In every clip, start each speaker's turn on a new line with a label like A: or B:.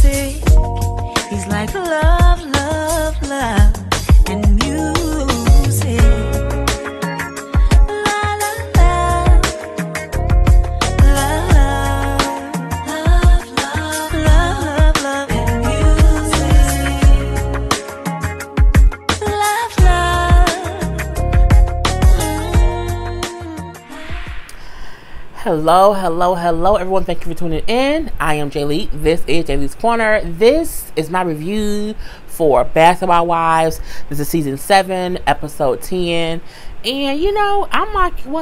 A: music. He's like love, love, love, and music. La la la, love, love, love, love, love, and music. Love, love.
B: Hello, hello, hello, everyone. Thank you for tuning in. I am Jaylee. This is Jaylee's Corner. This is my review for Basketball Wives. This is season 7, episode 10. And you know, I'm like, I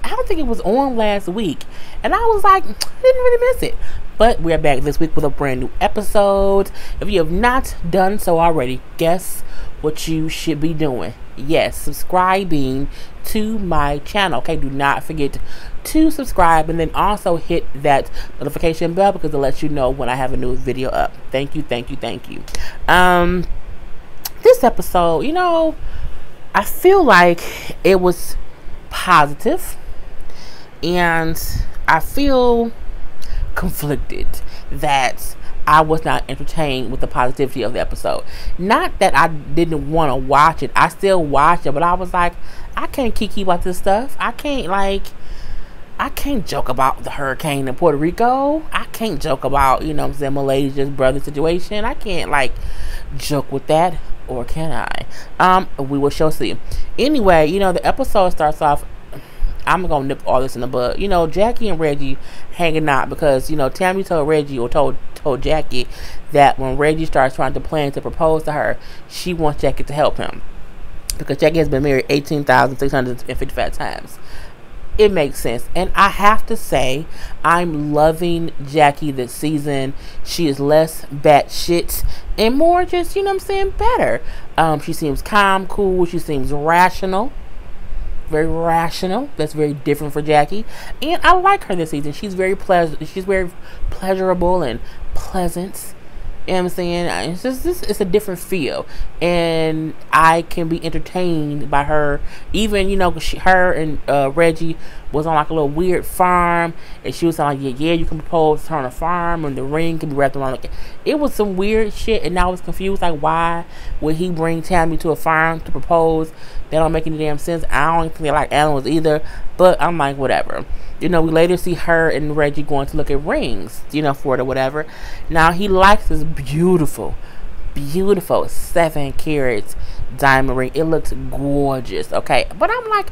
B: don't think it was on last week. And I was like, I didn't really miss it. But we're back this week with a brand new episode. If you have not done so already, guess what you should be doing? Yes, subscribing to my channel. Okay, do not forget to subscribe, and then also hit that notification bell because it lets you know when I have a new video up. Thank you, thank you, thank you. This episode, you know, I feel like it was positive, and I feel conflicted that I was not entertained with the positivity of the episode. Not that I didn't want to watch it. I still watched it, but I was like, I can't keep about this stuff. I can't joke about the hurricane in Puerto Rico. I can't joke about, you know what I'm saying, Malaysia's brother situation. I can't, like, joke with that. Or can I? We will shall see. Anyway, you know, the episode starts off, I'm gonna nip all this in the bud. You know, Jackie and Reggie hanging out because, you know, Tammy told Reggie, or told Jackie that when Reggie starts trying to plan to propose to her, she wants Jackie to help him. Because Jackie has been married 18,655 times. It makes sense. And I have to say, I'm loving Jackie this season. She is less batshit and more just, you know what I'm saying, better. She seems calm, cool. She seems rational. Very rational. That's very different for Jackie. And I like her this season. She's very pleasurable and pleasant. You know what I'm saying? It's just it's a different feel, and I can be entertained by her. Even, you know, her and Reggie was on like a little weird farm, and she was like, yeah, you can propose to her on a farm, and the ring can be wrapped around. Like, it was some weird shit, and I was confused. Like, why would he bring Tammy to a farm to propose? That don't make any damn sense. I don't think they like animals either, but I'm like, whatever. You know, we later see her and Reggie going to look at rings, you know, for it or whatever. Now, he likes this beautiful 7 carats diamond ring. It looks gorgeous, okay? But I'm like,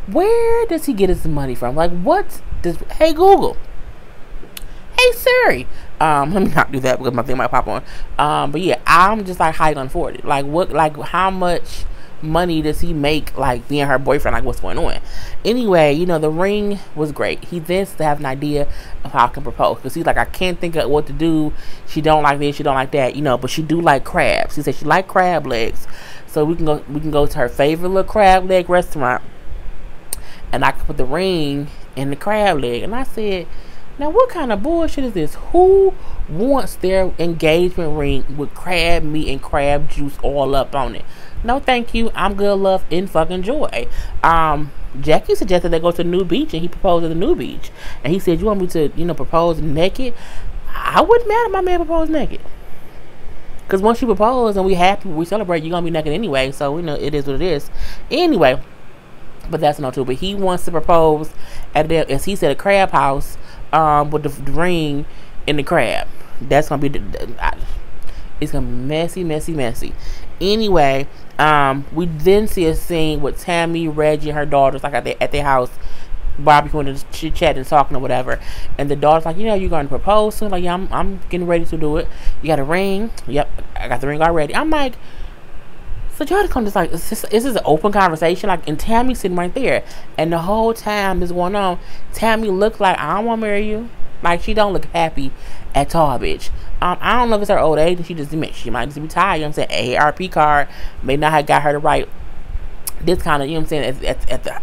B: where does he get his money from? Like, what does... Hey, Google. Hey, Siri. Let me not do that because my thing might pop on. But yeah, I'm just like, how you gonna afford it? Like, what, like, how much money does he make, like, being her boyfriend? Like, what's going on? Anyway, you know, the ring was great. He then to have an idea of how I can propose, because he's like, I can't think of what to do. She don't like this, she don't like that, you know, but she do like crabs. He said she like crab legs, so we can go to her favorite little crab leg restaurant, and I can put the ring in the crab leg. And I said, now what kind of bullshit is this? Who wants their engagement ring with crab meat and crab juice all up on it? No, thank you. I'm good, love, and fucking joy. Jackie suggested they go to the new beach, and he proposed at the new beach. And he said, you want me to, you know, propose naked? I wouldn't matter if my man proposed naked. Because once you propose and we happy, we celebrate, you're going to be naked anyway. So, you know, it is what it is. Anyway, but that's not true. But he wants to propose at, as he said, a crab house with the ring in the crab. That's going to be... It's going to be messy, messy, messy. Anyway, we then see a scene with Tammy, Reggie, and her daughters, like at their house, barbecuing and chit-chatting and talking or whatever. And the daughter's like, you know, you're going to propose soon? Like, yeah, I'm getting ready to do it. You got a ring? Yep, I got the ring already. I'm like, so y'all come just like, this is an open conversation? Like, and Tammy's sitting right there. And the whole time this going on, Tammy looked like, I don't want to marry you. Like, she don't look happy at all, bitch. I don't know if it's her old age. She might just be tired. You know what I'm saying? AARP card may not have got her to write this kind of, you know what I'm saying,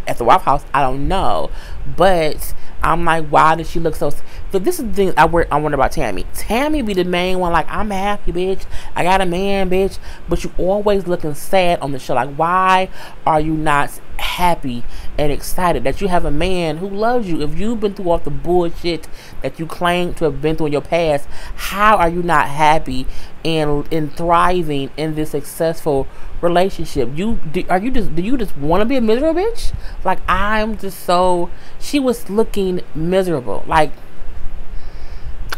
B: at the Waffle House. I don't know. But I'm like, why does she look so... So this is the thing I wonder about Tammy. Tammy be the main one, like, I'm happy, bitch. I got a man, bitch. But you always looking sad on the show. Like, why are you not happy and excited that you have a man who loves you. If you've been through all the bullshit that you claim to have been through in your past, how are you not happy and thriving in this successful relationship? Do you just want to be a miserable bitch? Like, I'm just so, she was looking miserable. Like,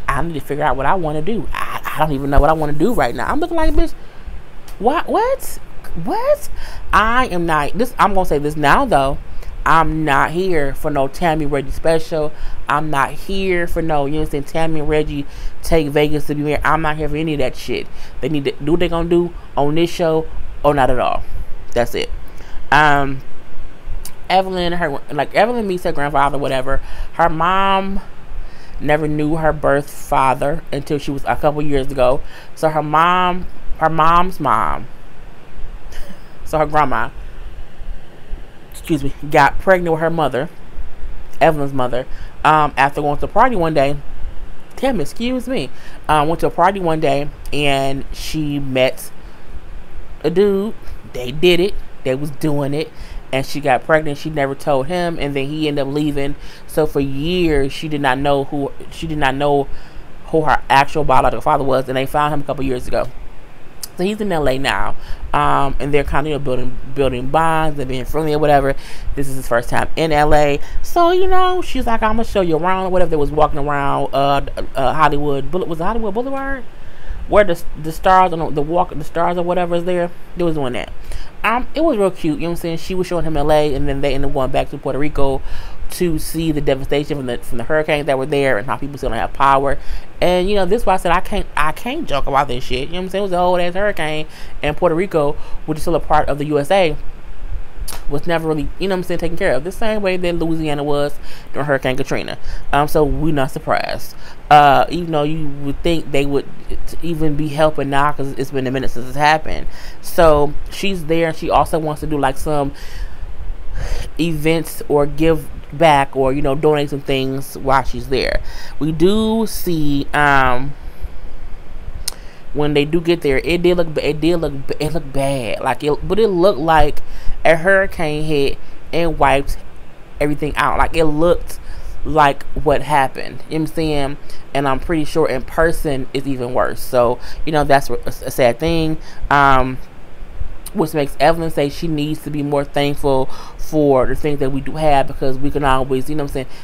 B: I need to figure out what I want to do. I don't even know what I want to do right now. I'm looking like a bitch. What? I am not, this, I'm going to say this now though. I'm not here for no Tammy Reggie special. I'm not here for no, you know what I'm saying, Tammy and Reggie take Vegas to be married. I'm not here for any of that shit. They need to do what they're going to do on this show or not at all. That's it. Evelyn meets her grandfather, whatever. Her mom never knew her birth father until she was a couple years ago. So her mom's mom, so her grandma, got pregnant with her mother, Evelyn's mother, after going to a party one day. Went to a party one day and she met a dude. They did it. They was doing it. And she got pregnant. She never told him, and then he ended up leaving. So for years, she did not know who her actual biological father was, and they found him a couple years ago. So he's in LA now, and they're kind of building bonds and being friendly or whatever. This is his first time in LA, so she's like, I'm gonna show you around or whatever. They was walking around Hollywood. Was it Hollywood Boulevard? Where the stars on the stars or whatever is there. They was doing that. It was real cute, you know what I'm saying? She was showing him LA, and then they ended up going back to Puerto Rico to see the devastation from the hurricanes that were there and how people still don't have power. And this is why I said I can't joke about this shit. You know what I'm saying? It was a whole ass hurricane, and Puerto Rico, which is still a part of the USA, was never really, taken care of. The same way that Louisiana was during Hurricane Katrina. So we're not surprised. Even though you would think they would even be helping now because it's been a minute since it's happened. So she's there. She also wants to do like some events or give back or, donate some things while she's there. We do see, when they do get there, it looked bad. But it looked like a hurricane hit and wiped everything out. Like, it looked like what happened. You know what I'm saying? And I'm pretty sure in person it's even worse. So, that's a sad thing. Which makes Evelyn say she needs to be more thankful for the things that we do have, because we can always,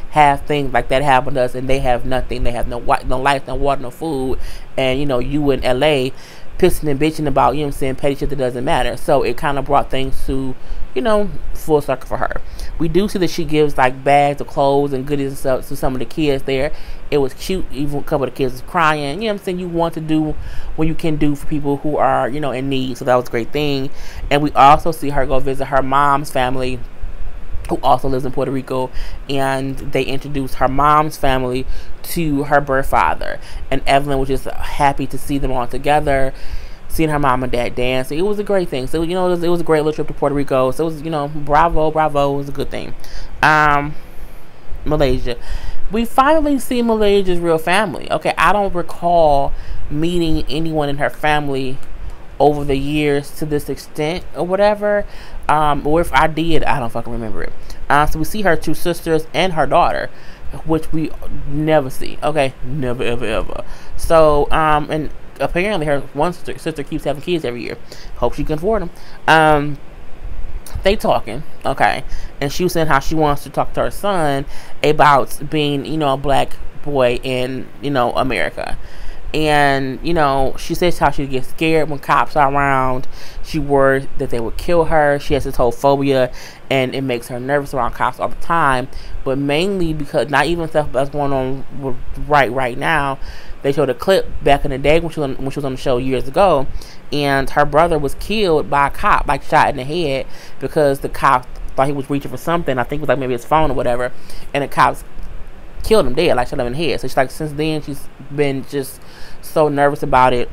B: have things like that happen to us and they have nothing. They have no lights, no water, no food. And, you in LA pissing and bitching about, petty shit that doesn't matter. So it kind of brought things to, full circle for her. We do see that she gives like bags of clothes and goodies and stuff to some of the kids there. It was cute. Even a couple of the kids was crying. You know what I'm saying? You want to do what you can do for people who are, in need. So that was a great thing. And we also see her go visit her mom's family, who also lives in Puerto Rico, and they introduced her mom's family to her birth father. And Evelyn was just happy to see them all together, seeing her mom and dad dance. So it was a great thing. So, it was a great little trip to Puerto Rico. So it was, bravo. It was a good thing. Malaysia. We finally see Malaysia's real family. Okay, I don't recall meeting anyone in her family over the years to this extent or whatever. Or if I did, I don't fucking remember it. So we see her two sisters and her daughter, which we never see. Okay, never, ever, ever. So, and apparently her one sister keeps having kids every year. Hope she can afford them. They talking, okay, and she was saying how she wants to talk to her son about being, a black boy in, America. And, she says how she gets scared when cops are around. She worried that they would kill her. She has this whole phobia, and it makes her nervous around cops all the time. But mainly because, not even stuff that's going on right now. They showed a clip back in the day when she was on the show years ago, and her brother was killed by a cop, like shot in the head, because the cop thought he was reaching for something. I think it was like maybe his phone or whatever, and the cops killed him dead, like shot him in the head. So she's like, since then she's been just so nervous about it.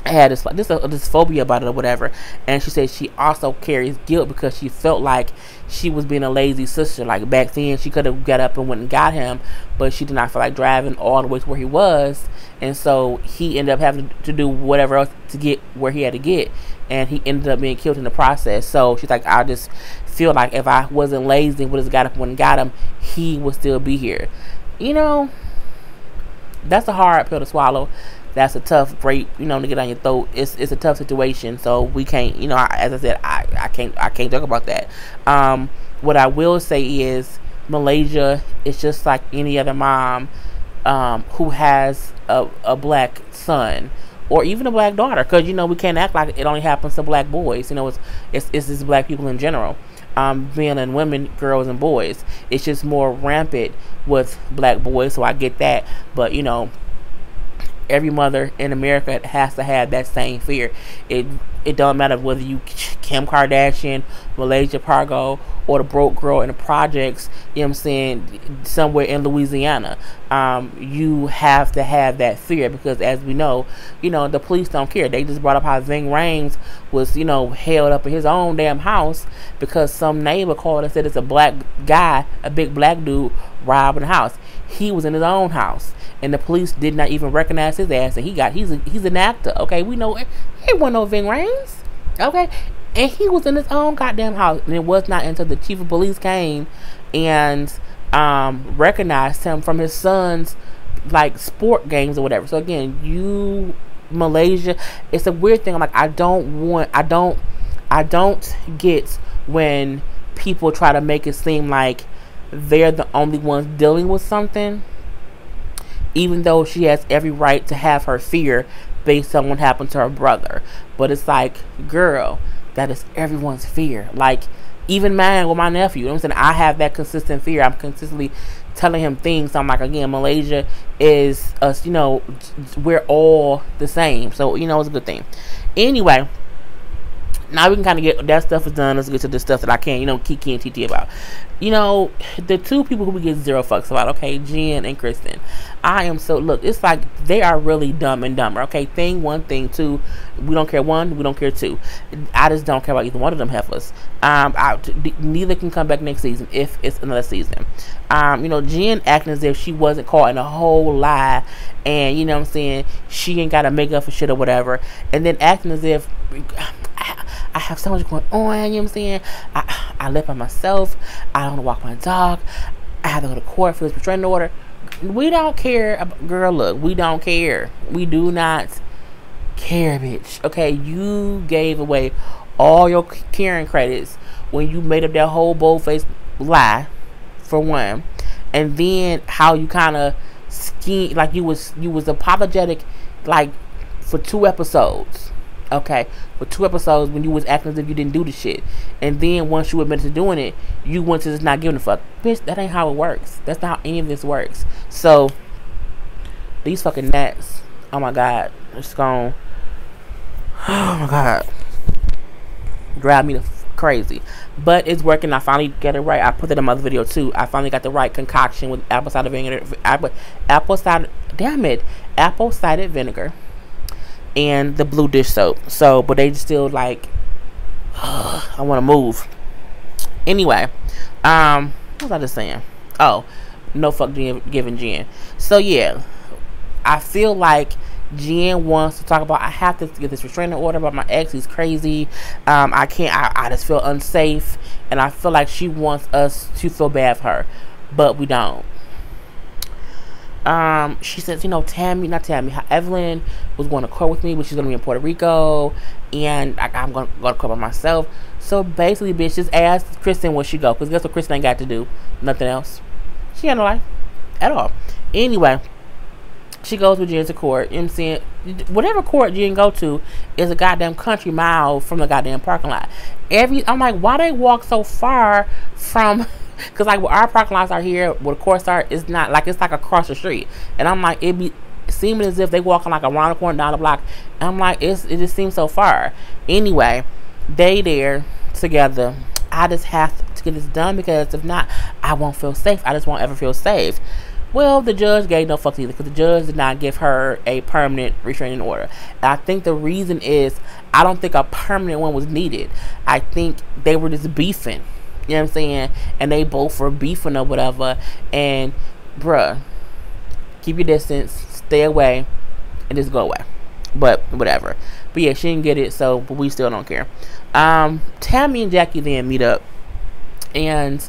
B: had this phobia about it or whatever. And she said she also carries guilt because she felt like she was being a lazy sister. Like back then she could have got up and went and got him, but she did not feel like driving all the way to where he was, and so he ended up having to do whatever else to get where he had to get, and he ended up being killed in the process. So she's like, I just feel like if I wasn't lazy and would have got up and went and got him, he would still be here. You know, that's a hard pill to swallow. That's a tough break, you know, to get on your throat. It's a tough situation, so we can't, you know, as I said, I can't talk about that. What I will say is Malaysia is just like any other mom who has a black son or even a black daughter, because you know we can't act like it only happens to black boys. You know, it's just black people in general, men and women, girls and boys. It's just more rampant with black boys, so I get that, but you know, every mother in America has to have that same fear. It don't matter whether you Kim Kardashian, Malaysia Pargo, or the broke girl in the projects, you know what I'm saying, somewhere in Louisiana. You have to have that fear because, as we know, you know, the police don't care. They just brought up how Ving Rhames was, you know, held up in his own damn house because some neighbor called and said it's a black guy, a big black dude, robbing the house. He was in his own house, and the police did not even recognize his ass, and he's an actor, okay? We know he wasn't no Ving Rhames, okay? And he was in his own goddamn house, and it was not until the chief of police came and recognized him from his son's like sport games or whatever. So again, you Malaysia, it's a weird thing. I'm like, I don't get when people try to make it seem like they're the only ones dealing with something, even though she has every right to have her fear based on what happened to her brother. But it's like, girl, that is everyone's fear. Like, even mine with my nephew, you know what I'm saying? I have that consistent fear. I'm consistently telling him things. So I'm like, again, Malaysia is us, you know, we're all the same. So, you know, it's a good thing. Anyway, now we can kind of get that stuff is done. Let's get to the stuff that I can, you know, Kiki and TT about. You know, the two people who we get zero fucks about, okay, Jen and Kristen. I am so, look, it's like they are really dumb and dumber, okay? Thing one, thing two, we don't care one, we don't care two. I just don't care about either one of them heifers. Neither can come back next season if it's another season. You know, Jen acting as if she wasn't caught in a whole lie, and you know what I'm saying, she ain't got to make up for shit or whatever, and then acting as if I have so much going on, you know what I'm saying? I live by myself. I don't want to walk my dog. I have to go to court for this restraining order. We don't care. Girl, look, we don't care. We do not care, bitch. Okay, you gave away all your caring credits when you made up that whole bold-faced lie, for one. And then how you kind of scheme, like you was apologetic, like, for 2 episodes. Okay, for 2 episodes when you was acting as if you didn't do the shit, and then once you admitted to doing it, you went to just not giving a fuck. Bitch, that ain't how it works. That's not how any of this works. So these fucking gnats, oh my god, it's gone. Oh my god, drive me crazy, but it's working. I finally get it right. I put it in my other video too. I finally got the right concoction with apple cider vinegar, apple cider vinegar, and the blue dish soap. So, but they just still like, I want to move. Anyway, what was I just saying? Oh, no fuck giving Jen. So yeah, I feel like Jen wants to talk about, I have to get this restraining order about my ex. He's crazy. I can't. I just feel unsafe, and I feel like she wants us to feel bad for her, but we don't. She says, you know, Evelyn was going to court with me, but she's going to be in Puerto Rico, and I'm going to go to court by myself. So basically, bitch, just ask Kristen where she go, because guess what Kristen ain't got to do? Nothing else. She ain't no life at all. Anyway, she goes with Jen to court. You know what I'm saying? Whatever court Jen go to is a goddamn country mile from the goddamn parking lot. I'm like, why they walk so far from... Because like where our parking lots are here, where the courts are, it's not like, it's like across the street. And I'm like, it be seeming as if they walking like around the corner, down the block. And I'm like, it just seems so far. Anyway, they there together. I just have to get this done, because if not, I won't feel safe. I just won't ever feel safe. Well, the judge gave no fucks either because the judge did not give her a permanent restraining order. And I think the reason is I don't think a permanent one was needed. I think they were just beefing. You know what I'm saying? And they both were beefing or whatever. And, bruh, keep your distance, stay away, and just go away. But whatever. But yeah, she didn't get it, so but we still don't care. Tammy and Jackie then meet up, and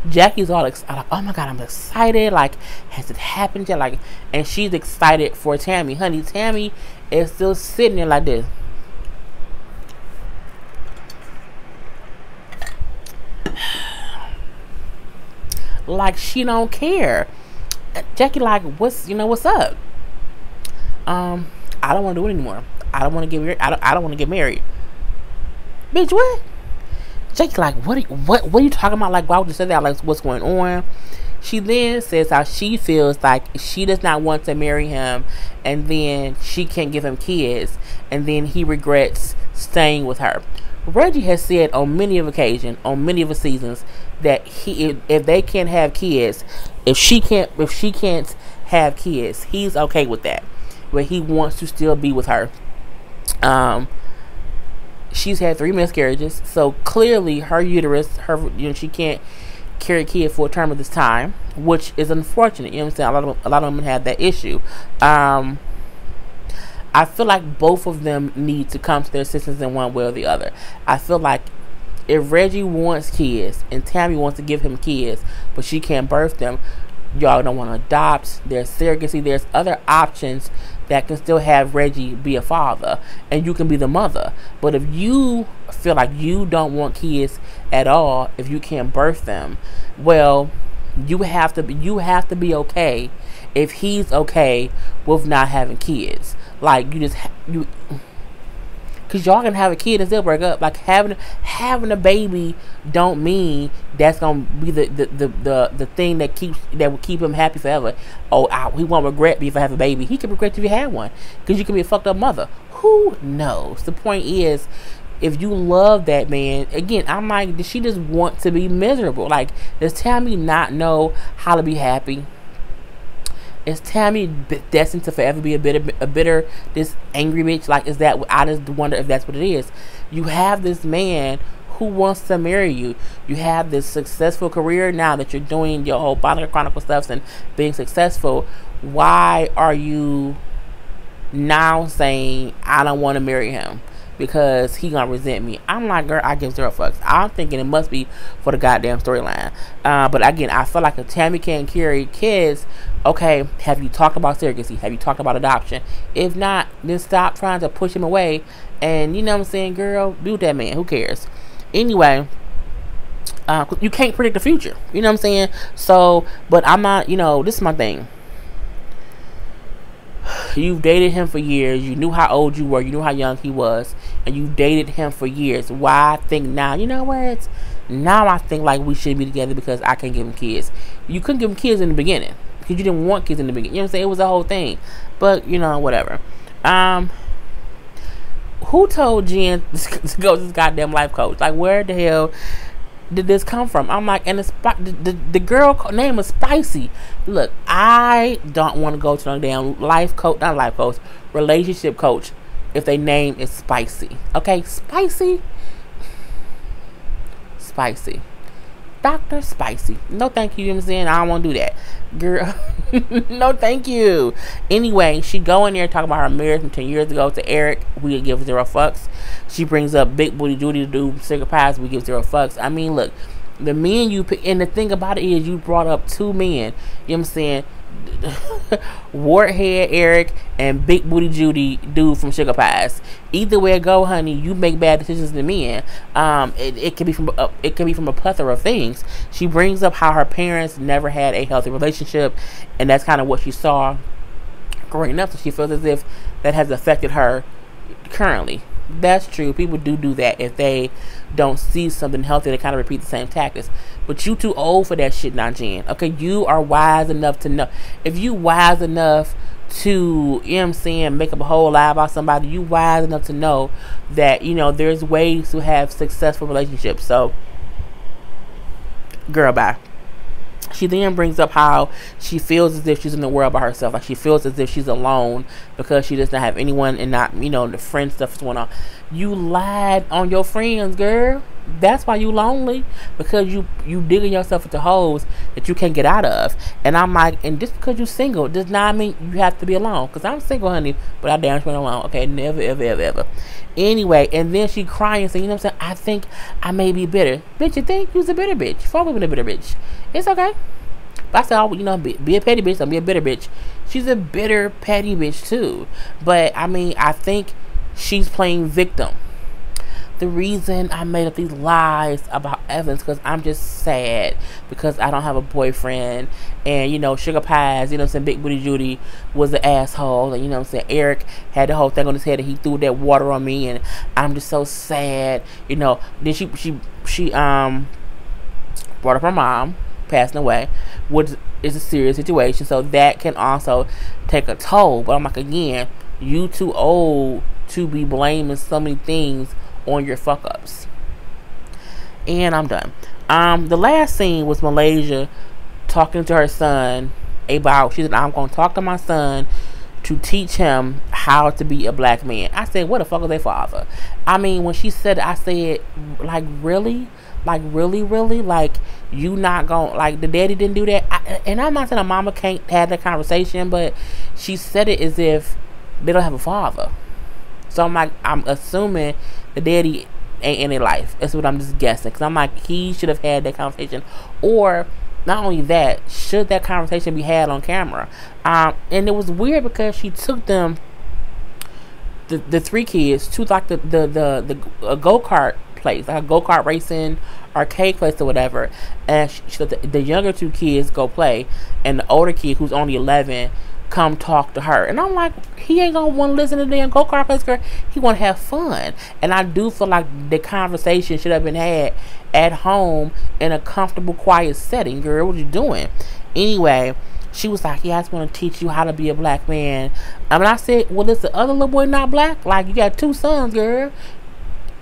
B: Jackie's all excited. Oh my god, I'm excited. Like, has it happened yet? Like, and she's excited for Tammy. Honey, Tammy is still sitting there like this. Like, she don't care. Jackie like, what's up? I don't want to do it anymore. I don't want to get married. I don't want to get married. Bitch, what? Jackie like, what are you talking about? Like, why would you say that? Like, what's going on? She then says how she feels like she does not want to marry him, and then she can't give him kids, and then he regrets staying with her. Reggie has said on many of occasions, on many of the seasons, that if they can't have kids, if she can't have kids, he's okay with that. But he wants to still be with her. She's had 3 miscarriages, so clearly her uterus, she can't carry a kid for a term of this time, which is unfortunate. You know what I'm saying? A lot of women have that issue. I feel like both of them need to come to their senses in one way or the other. I feel like if Reggie wants kids and Tammy wants to give him kids, but she can't birth them, y'all don't want to adopt. There's surrogacy. There's other options that can still have Reggie be a father and you can be the mother. But if you feel like you don't want kids at all, if you can't birth them, well, you have to be okay if he's okay with not having kids. Like, because y'all can have a kid and still break up. Like, having a baby don't mean that's gonna be the thing that will keep him happy forever. He won't regret me if I have a baby. He can regret if you had one, because you can be a fucked up mother. Who knows? The point is, if you love that man, again, I'm like, does she just want to be miserable? Like, does Tammy not know how to be happy? Is Tammy destined to forever be a bitter, this angry bitch? Like, is that? I just wonder if that's what it is. You have this man who wants to marry you. You have this successful career now that you're doing your whole Bottle Chronicle stuff and being successful. Why are you now saying I don't want to marry him because he gonna resent me? I'm like, girl, I give 0 fucks. I'm thinking it must be for the goddamn storyline. But again, I feel like if Tammy can't carry kids, okay, have you talked about surrogacy? Have you talked about adoption? If not, then stop trying to push him away. And you know what I'm saying, girl, be with that man. Who cares? Anyway, you can't predict the future. You know what I'm saying? So, but I'm not, this is my thing. You've dated him for years. You knew how old you were. You knew how young he was. And you dated him for years. Why think now? You know what? Now I think like we should be together because I can't give him kids. You couldn't give him kids in the beginning because you didn't want kids in the beginning. You know what I'm saying? It was a whole thing. But, whatever. Who told Jen to go to this goddamn life coach? Like, where the hell did this come from? I'm like, and the girl name is Spicy. Look, I don't want to go to no damn life coach, not life coach, relationship coach if their name is Spicy. Okay, Spicy. Dr. Spicy. No thank you, you know what I'm saying? I don't want to do that. Girl, no thank you. Anyway, she go in there talking about her marriage from 10 years ago to Eric. We give 0 fucks. She brings up Big Booty Judy to do cigarette pies. We give 0 fucks. I mean, look, the men you pick, and the thing about it is you brought up 2 men. You know what I'm saying? Warthead Eric and Big Booty Judy dude from Sugar Pies. Either way it go, honey, you make bad decisions to men. It can be from a plethora of things. She brings up how her parents never had a healthy relationship, and that's kind of what she saw growing up. So she feels as if that has affected her currently. That's true. People do that if they don't see something healthy. They kind of repeat the same tactics. But you too old for that shit now, Jen. Okay, you are wise enough to know. If you wise enough to, you know what I'm saying, make up a whole lie about somebody, you wise enough to know that, there's ways to have successful relationships. So, girl, bye. She then brings up how she feels as if she's in the world by herself. Like she feels as if she's alone because she does not have anyone and not, the friend stuff is going on. You lied on your friends, girl. That's why you lonely. Because you digging yourself into holes that you can't get out of. And I'm like, and just because you're single does not mean you have to be alone. Because I'm single, honey, but I damn sure ain't alone. Okay, never, ever, ever, ever. Anyway, and then she crying, saying, what I'm saying? I think I may be bitter. Bitch, you think you's a bitter bitch? Fuck with a bitter bitch. It's okay. But I said, be a petty bitch, don't be a bitter bitch. She's a bitter, petty bitch too. But I think she's playing victim. The reason I made up these lies about Evans because I'm just sad because I don't have a boyfriend, and Sugar Pies, Big Booty Judy was an asshole, and Eric had the whole thing on his head and he threw that water on me, and I'm just so sad, Then she brought up her mom passing away, which is a serious situation, so that can also take a toll. But I'm like, again, you too old to be blaming so many things on your fuck ups. And I'm done. The last scene was Malaysia talking to her son about, she said, I'm going to talk to my son to teach him how to be a black man. I said, what the fuck is their father? When she said it, I said, like, really? Like, really? Like, you not gonna, like, the daddy didn't do that? And I'm not saying a mama can't have that conversation, but she said it as if they don't have a father. So I'm like, I'm assuming the daddy ain't in their life. That's what I'm just guessing. Because I'm like, he should have had that conversation. Or, not only that, should that conversation be had on camera? And it was weird because she took them, the three kids, to like the go-kart place, like a go-kart racing arcade place or whatever, and she let the younger two kids go play, and the older kid, who's only 11, come talk to her. And I'm like, he ain't gonna want to listen to the damn go-kart place, girl. He want to have fun. And I do feel like the conversation should have been had at home in a comfortable, quiet setting. Girl, what you doing? Anyway, she was like, yeah, I just want to teach you how to be a black man. I said, well, is the other little boy not black? Like, you got two sons, girl.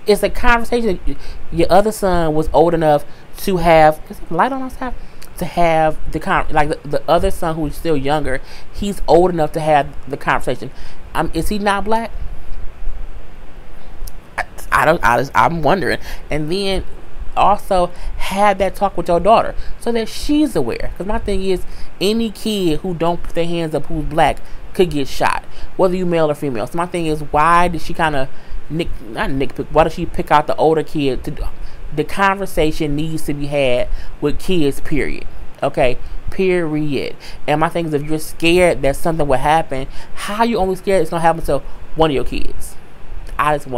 B: It's a conversation. Your other son was old enough to have, is it light on outside? To have the other son, who is still younger, he's old enough to have the conversation. Is he not black? I'm wondering. And then also have that talk with your daughter so that she's aware. Because my thing is, any kid who don't put their hands up who's black could get shot, whether you male or female. So my thing is, why did she kind of why did she pick out the older kid to do? The conversation needs to be had with kids, period. Okay, period. And my thing is, if you're scared that something will happen, how you only scared it's gonna happen to one of your kids? I just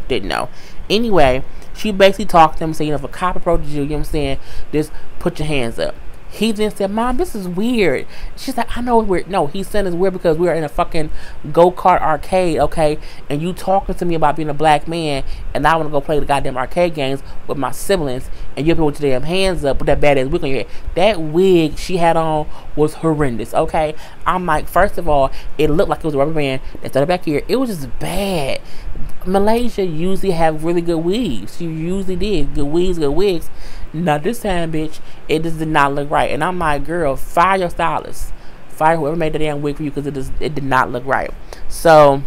B: didn't know. Anyway, she basically talked to him saying, if a cop approaches you, just put your hands up. He then said, Mom, this is weird. She's like, I know it's weird. No, he's saying it's weird because we're in a fucking go-kart arcade, okay? And you talking to me about being a black man, and I want to go play the goddamn arcade games with my siblings, and you're putting your damn hands up with that badass wig on your head. That wig she had on was horrendous, okay? I'm like, first of all, it looked like it was a rubber band that started back here. It was just bad. Malaysia usually have really good wigs. She usually did. Good wigs. Not this time, bitch. It just did not look right. And I'm like, girl, fire your stylist. Fire whoever made the damn wig for you, because it did not look right. So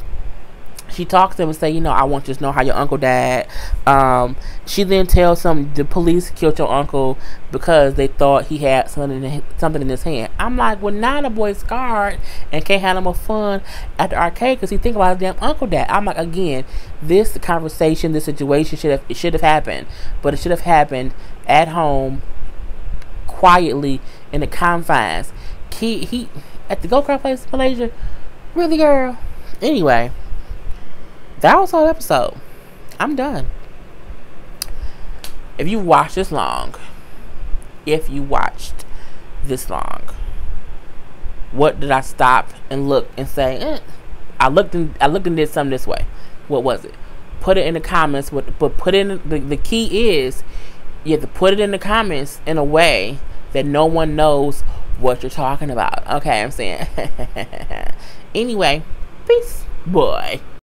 B: she talks to him and say, I want you to know how your uncle died. She then tells him the police killed your uncle because they thought he had something in his hand. I'm like, well, now the boy's scarred and can't have no more fun at the arcade because he think about his damn uncle died. I'm like, again, this conversation, this situation should have happened, but it should have happened at home, quietly, in the confines. He at the go-kart place in Malaysia. Really, girl? Anyway, that was the whole episode. I'm done. If you watched this long, what did I stop and look and say? I looked and did something this way. What was it? Put it in the comments. But put in the key is you have to put it in the comments in a way that no one knows what you're talking about. Okay, I'm saying. Anyway, peace, boy.